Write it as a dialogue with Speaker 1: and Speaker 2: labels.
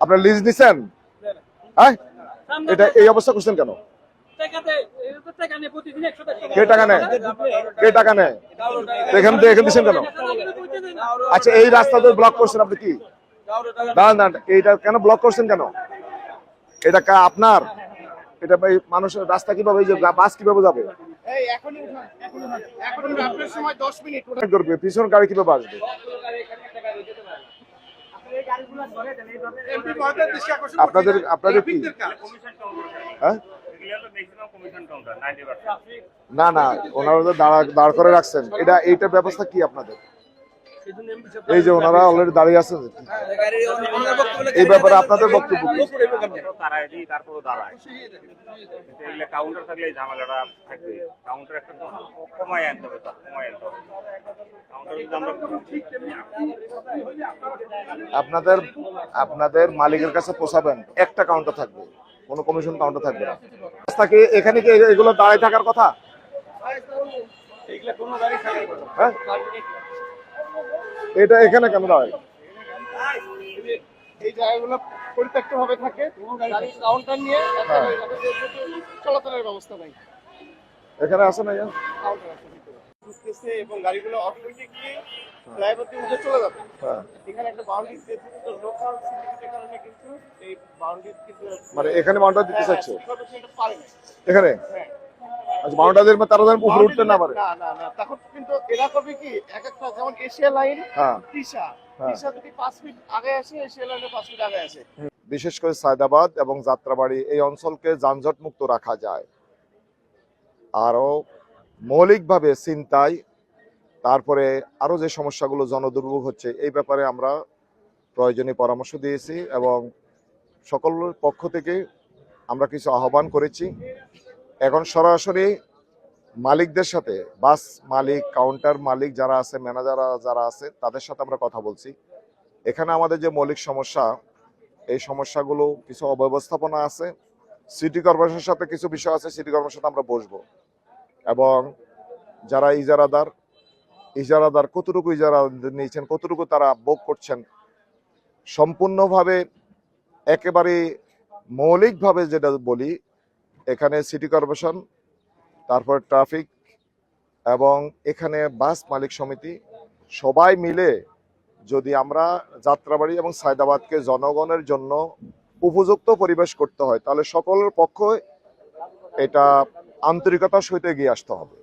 Speaker 1: আপনার লিজ নিছেন? হ্যাঁ, এটা এই অবস্থা করছেন কেন? কে টাকা নেয়? কে টাকা নেয়? এখান দিচ্ছেন কেন? আচ্ছা, এই রাস্তা তো ব্লক করছেন আপনি কি? দাঁড়ান দাঁড়ান, এইটা কেন ব্লক করছেন কেন? এটা আপনার? এটা মানুষের রাস্তা কিভাবে, বাস কিভাবে যাবে? পিছন গাড়ি কিভাবে আসবে? আপনাদের কি? হ্যাঁ, না না, ওনারা তো দাঁড় করে রাখছেন, এইটার ব্যবস্থা কি আপনাদের? এই যে ওনারা অলরেডি দাঁড়িয়ে আছেন, এই ব্যাপারে আপনাদের বক্তব্য কি? আপনাদের মালিকের কাছে পৌঁছাবেন, একটা কাউন্টার থাকবে, কোনো কমিশন কাউন্টার থাকবে না। এখানে কি এগুলো দাঁড়ায় থাকার কথা? হ্যাঁ, এটা এখানে কেন দাঁড়ায়?
Speaker 2: এই জায়গাগুলো পরিত্যক্ত ভাবে থাকে, কাউন্টার নিয়ে চলাচলের ব্যবস্থা নাই।
Speaker 1: এখানে আছে না
Speaker 2: এবং গাড়িগুলো অটোমেটিকলি ফ্লাইওভার দিয়ে উঠে চলে যাবে। এখানে একটা বাউন্ডারি দিয়ে লোকাল সিন্ডিকেটের কারণে কিন্তু এই বাউন্ডারি কিন্তু
Speaker 1: মানে এখানে বাউন্ডারি দিতে চাচ্ছে এখানে। আচ্ছা, বাউন্ডারির মধ্যে তারা যেন উপরে উঠতে না পারে।
Speaker 2: না না না, তখন কিন্তু এরা করবে কি, এক একটা যেমন এশিয়া লাইন, তিশা যদি 5 ফিট আগে আসে, এশিয়া লাইনে 5 ফিট আগে আসে।
Speaker 1: বিশেষ করে সায়দাবাদ এবং যাত্রাবাড়ি এই অঞ্চলকে যানজট মুক্ত রাখা যায়, আরো মৌলিকভাবে ছিনতাই, তারপরে আরো যে সমস্যাগুলো জনদুর্ভোগ হচ্ছে, এই ব্যাপারে আমরা প্রয়োজনীয় পরামর্শ দিয়েছি এবং সকলের পক্ষ থেকে আমরা কিছু আহ্বান করেছি। এখন সরাসরি মালিকদের সাথে, বাস মালিক, কাউন্টার মালিক যারা আছে, ম্যানেজার যারা আছে, তাদের সাথে আমরা কথা বলছি। এখানে আমাদের যে মৌলিক সমস্যা, এই সমস্যাগুলো কিছু অব্যবস্থাপনা আছে, সিটি কর্পোরেশনের সাথে কিছু বিষয় আছে, সিটি কর্পোরেশনের সাথে আমরা বসবো এবং যারা ইজারাদার কতটুকু ইজারা নিয়েছেন, কতটুকু তারা ভোগ করছেন, সম্পূর্ণভাবে একেবারে মৌলিকভাবে যেটা বলি, এখানে সিটি কর্পোরেশন, তারপর ট্রাফিক এবং এখানে বাস মালিক সমিতি সবাই মিলে যদি আমরা যাত্রাবাড়ি এবং সায়দাবাদকে জনগণের জন্য উপযুক্ত পরিবেশ করতে হয়, তাহলে সকলের পক্ষে এটা আন্তরিকতার সহিত এগিয়ে আসতে হবে।